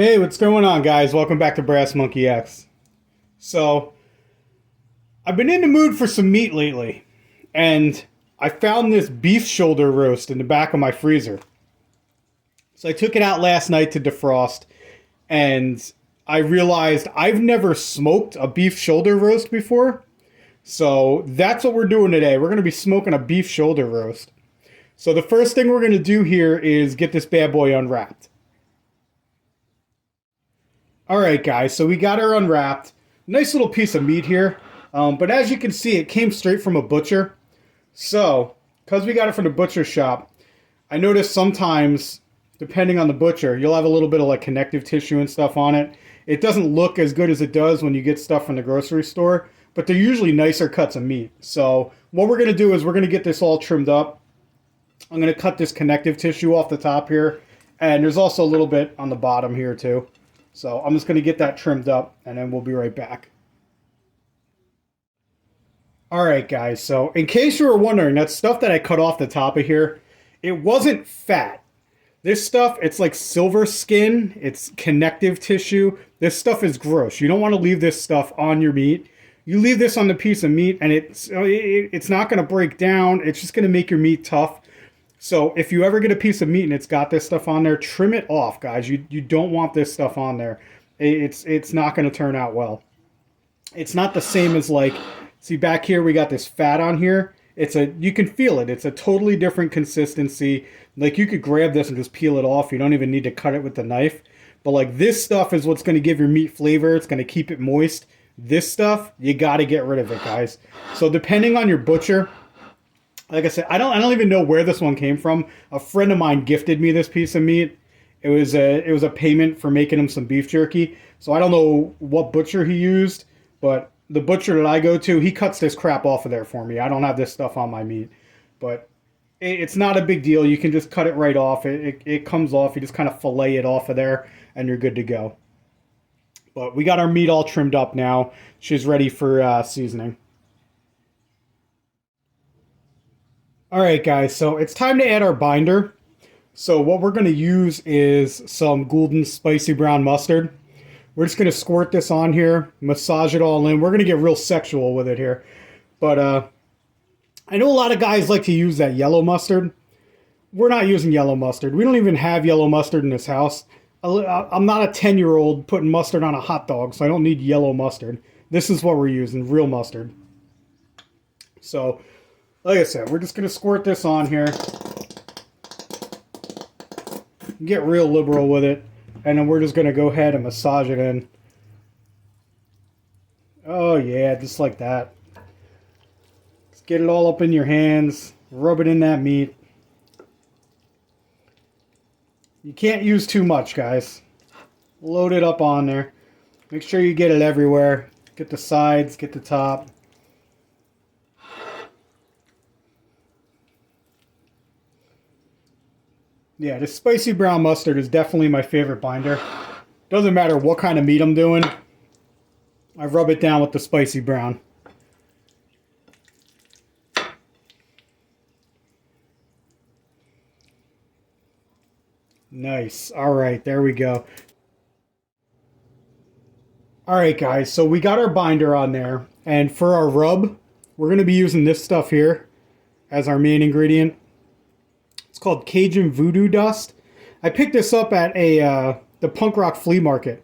Hey, what's going on, guys? Welcome back to Brass Monkey X. So, I've been in the mood for some meat lately, and I found this beef shoulder roast in the back of my freezer. So I took it out last night to defrost, and I realized I've never smoked a beef shoulder roast before. So that's what we're doing today. We're going to be smoking a beef shoulder roast. So the first thing we're going to do here is get this bad boy unwrapped. All right, guys, so we got her unwrapped. Nice little piece of meat here. But as you can see, it came straight from a butcher. So, because we got it from the butcher shop, I noticed sometimes, depending on the butcher, you'll have a little bit of like connective tissue and stuff on it. It doesn't look as good as it does when you get stuff from the grocery store, but they're usually nicer cuts of meat. So what we're going to do is we're going to get this all trimmed up. I'm going to cut this connective tissue off the top here, and there's also a little bit on the bottom here too. So I'm just going to get that trimmed up, and then we'll be right back. Alright guys, so in case you were wondering, that stuff that I cut off the top of here, it wasn't fat. This stuff, it's like silver skin, it's connective tissue. This stuff is gross. You don't want to leave this stuff on your meat. You leave this on the piece of meat, and it's not going to break down. It's just going to make your meat tough. So if you ever get a piece of meat and it's got this stuff on there, trim it off, guys. You don't want this stuff on there. It's not going to turn out well. It's not the same as like, see back here we got this fat on here. You can feel it. It's a totally different consistency. Like you could grab this and just peel it off. You don't even need to cut it with the knife. But like this stuff is what's going to give your meat flavor. It's going to keep it moist. This stuff, you got to get rid of it, guys. So depending on your butcher, like I said, I don't even know where this one came from. A friend of mine gifted me this piece of meat. It was a payment for making him some beef jerky. So I don't know what butcher he used, but the butcher that I go to, he cuts this crap off of there for me. I don't have this stuff on my meat, but it's not a big deal. You can just cut it right off. It comes off. You just kind of fillet it off of there, and you're good to go. But we got our meat all trimmed up now. She's ready for seasoning. Alright guys, so it's time to add our binder. So what we're going to use is some Golden Spicy Brown Mustard. We're just going to squirt this on here, massage it all in. We're going to get real sexual with it here. But I know a lot of guys like to use that yellow mustard. We're not using yellow mustard. We don't even have yellow mustard in this house. I'm not a 10-year-old putting mustard on a hot dog, so I don't need yellow mustard. This is what we're using, real mustard. So like I said, we're just going to squirt this on here. Get real liberal with it. And then we're just going to go ahead and massage it in. Oh yeah, just like that. Just get it all up in your hands. Rub it in that meat. You can't use too much, guys. Load it up on there. Make sure you get it everywhere. Get the sides, get the top. Yeah, the spicy brown mustard is definitely my favorite binder. Doesn't matter what kind of meat I'm doing. I rub it down with the spicy brown. Nice. Alright, there we go. Alright guys, so we got our binder on there. And for our rub, we're going to be using this stuff here as our main ingredient. It's called Cajun Voodoo Dust. I picked this up at the punk rock flea market.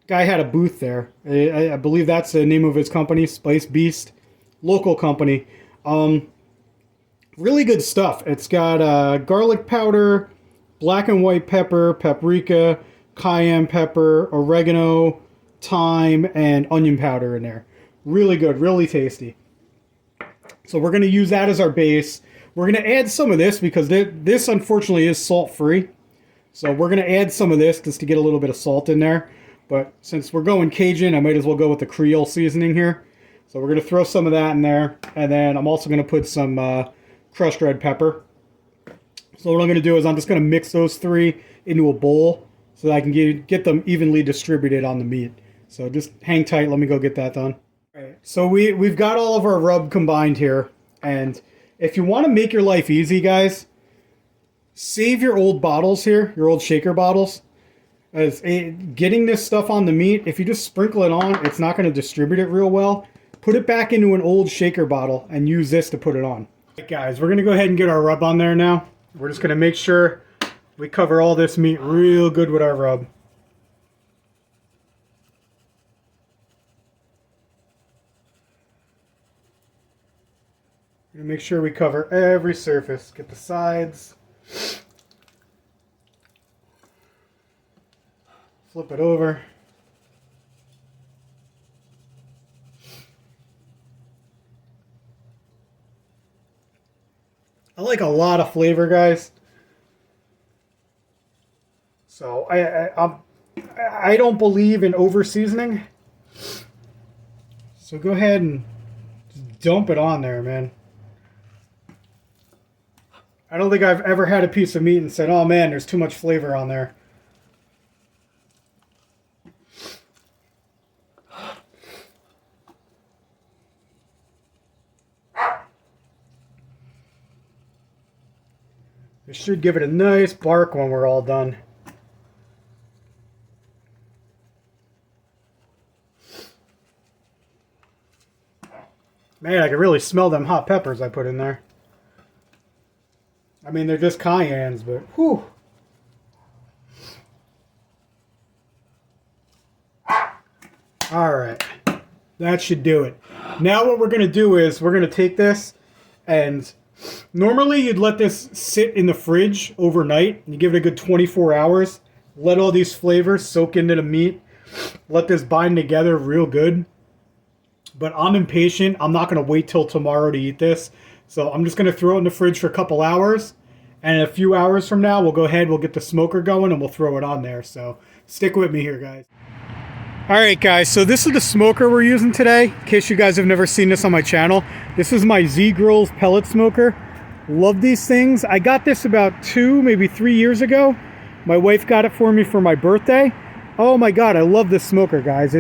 Guy had a booth there. I believe that's the name of his company, Spice Beast. Local company. Really good stuff. It's got garlic powder, black and white pepper, paprika, cayenne pepper, oregano, thyme, and onion powder in there. Really good, really tasty. So we're going to use that as our base. We're going to add some of this because this unfortunately is salt-free. So we're going to add some of this just to get a little bit of salt in there. But since we're going Cajun, I might as well go with the Creole seasoning here. So we're going to throw some of that in there. And then I'm also going to put some crushed red pepper. So what I'm going to do is I'm just going to mix those three into a bowl so that I can get them evenly distributed on the meat. So just hang tight. Let me go get that done. All right, so we've got all of our rub combined here. And if you want to make your life easy, guys, save your old bottles here, your old shaker bottles. Getting this stuff on the meat, if you just sprinkle it on, it's not going to distribute it real well. Put it back into an old shaker bottle and use this to put it on. All right, guys, we're going to go ahead and get our rub on there now. We're just going to make sure we cover all this meat real good with our rub. We're going to make sure we cover every surface. Get the sides. Flip it over. I like a lot of flavor, guys. So I don't believe in over seasoning. So go ahead and just dump it on there, man. I don't think I've ever had a piece of meat and said, "Oh man, there's too much flavor on there." It should give it a nice bark when we're all done. Man, I can really smell them hot peppers I put in there. I mean, they're just cayennes, but whew. All right, that should do it. Now what we're going to do is we're going to take this, and normally you'd let this sit in the fridge overnight. You give it a good 24 hours. Let all these flavors soak into the meat. Let this bind together real good. But I'm impatient. I'm not going to wait till tomorrow to eat this. So I'm just going to throw it in the fridge for a couple hours. And a few hours from now, we'll go ahead, we'll get the smoker going, and we'll throw it on there. So stick with me here, guys. All right, guys. So this is the smoker we're using today. In case you guys have never seen this on my channel. This is my ZGrills pellet smoker. Love these things. I got this about 2, maybe 3 years ago. My wife got it for me for my birthday. Oh my God, I love this smoker, guys.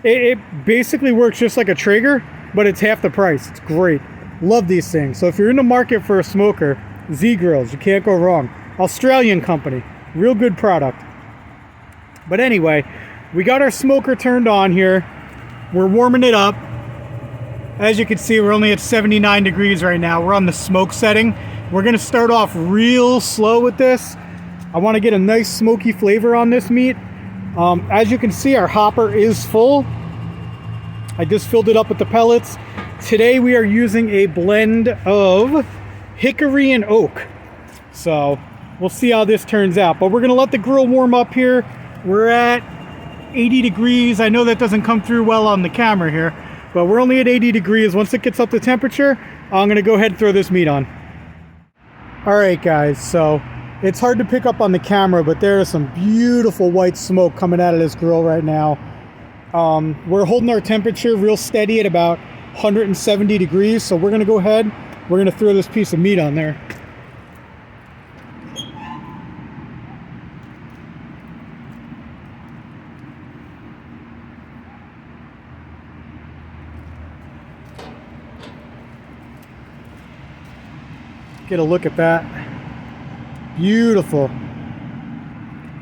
It basically works just like a Traeger, but it's half the price. It's great. Love these things. So if you're in the market for a smoker, ZGrills, you can't go wrong. Australian company, real good product. But anyway, we got our smoker turned on here. We're warming it up. As you can see, we're only at 79 degrees right now. We're on the smoke setting. We're gonna start off real slow with this. I wanna get a nice smoky flavor on this meat. As you can see, our hopper is full. I just filled it up with the pellets. Today we are using a blend of hickory and oak. So we'll see how this turns out. But we're gonna let the grill warm up here. We're at 80 degrees. I know that doesn't come through well on the camera here, but we're only at 80 degrees. Once it gets up to temperature, I'm gonna go ahead and throw this meat on. All right, guys, so it's hard to pick up on the camera, but there is some beautiful white smoke coming out of this grill right now. We're holding our temperature real steady at about 170 degrees, so we're gonna go ahead, we're gonna throw this piece of meat on there. Get a look at that. Beautiful.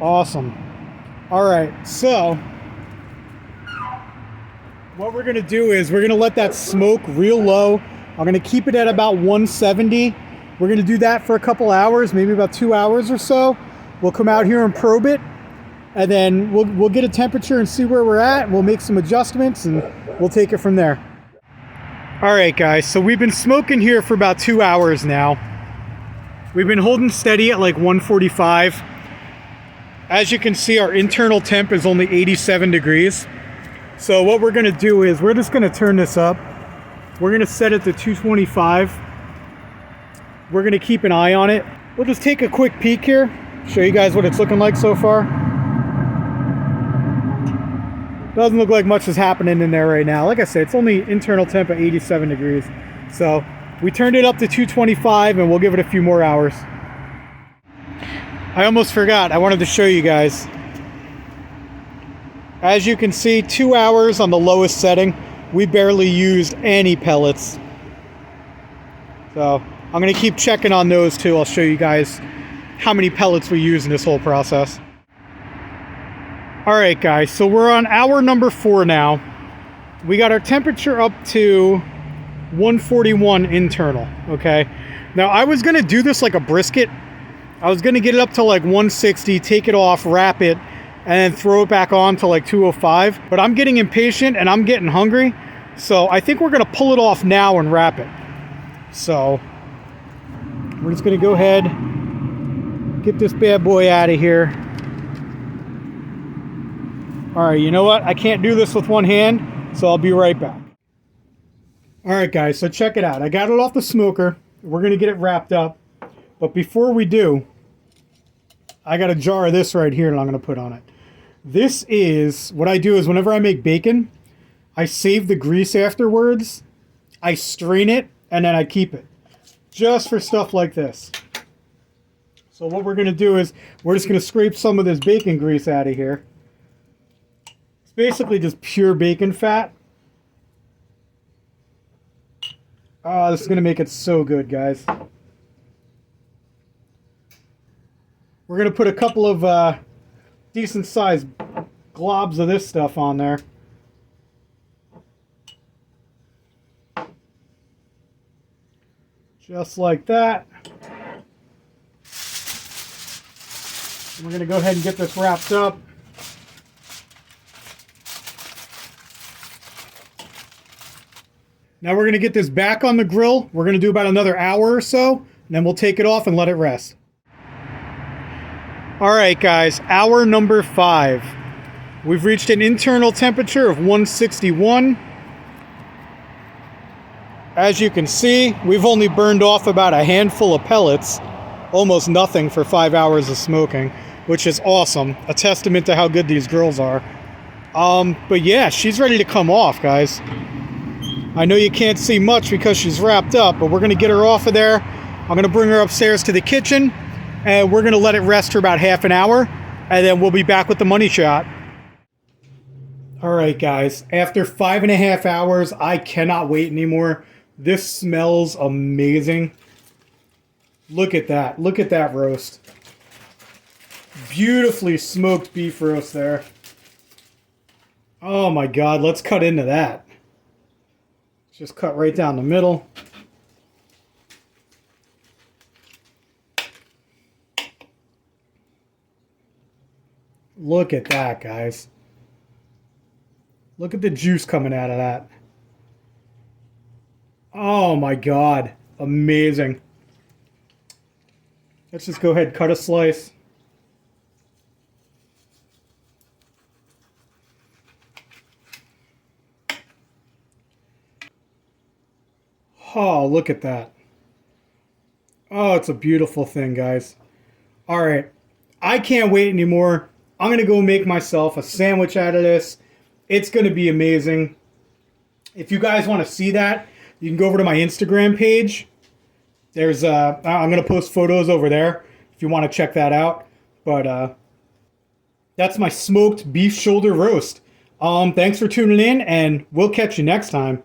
Awesome. All right, so what we're gonna do is we're gonna let that smoke real low. I'm gonna keep it at about 170. We're gonna do that for a couple hours, maybe about 2 hours or so. We'll come out here and probe it, and then we'll get a temperature and see where we're at. We'll make some adjustments and we'll take it from there. All right, guys, so we've been smoking here for about 2 hours now. We've been holding steady at like 145. As you can see, our internal temp is only 87 degrees. So what we're gonna do is we're just gonna turn this up. We're gonna set it to 225. We're gonna keep an eye on it. We'll just take a quick peek here, show you guys what it's looking like so far. Doesn't look like much is happening in there right now. Like I said, it's only internal temp at 87 degrees. So we turned it up to 225 and we'll give it a few more hours. I almost forgot, I wanted to show you guys. As you can see, 2 hours on the lowest setting. We barely used any pellets. So I'm gonna keep checking on those too. I'll show you guys how many pellets we use in this whole process. All right, guys, so we're on hour number 4 now. We got our temperature up to 141 internal, okay? Now, I was gonna do this like a brisket. I was gonna get it up to like 160, take it off, wrap it, and then throw it back on to like 205. But I'm getting impatient and I'm getting hungry. So I think we're gonna pull it off now and wrap it. So we're just gonna go ahead, get this bad boy out of here. All right, you know what? I can't do this with one hand, so I'll be right back. All right, guys, so check it out. I got it off the smoker. We're gonna get it wrapped up. But before we do, I got a jar of this right here that I'm gonna put on it. This is, what I do is whenever I make bacon, I save the grease afterwards, I strain it, and then I keep it. Just for stuff like this. So what we're gonna do is, we're just gonna scrape some of this bacon grease out of here. It's basically just pure bacon fat. Oh, this is gonna make it so good, guys. We're going to put a couple of decent sized globs of this stuff on there. Just like that. And we're going to go ahead and get this wrapped up. Now we're going to get this back on the grill. We're going to do about another hour or so, and then we'll take it off and let it rest. All right, guys, hour number 5. We've reached an internal temperature of 161. As you can see, we've only burned off about a handful of pellets, almost nothing for 5 hours of smoking, which is awesome. A testament to how good these grills are. But yeah, she's ready to come off, guys. I know you can't see much because she's wrapped up, but we're gonna get her off of there. I'm gonna bring her upstairs to the kitchen, and we're going to let it rest for about half an hour, and then we'll be back with the money shot. All right, guys. After 5.5 hours, I cannot wait anymore. This smells amazing. Look at that. Look at that roast. Beautifully smoked beef roast there. Oh, my God. Let's cut into that. Just cut right down the middle. Look at that, guys. Look at the juice coming out of that. Oh my God. Amazing. Let's just go ahead and cut a slice. Oh, look at that. Oh, it's a beautiful thing, guys. All right. I can't wait anymore. I'm going to go make myself a sandwich out of this. It's going to be amazing. If you guys want to see that, you can go over to my Instagram page. There's I'm going to post photos over there if you want to check that out. But that's my smoked beef shoulder roast. Thanks for tuning in, and we'll catch you next time.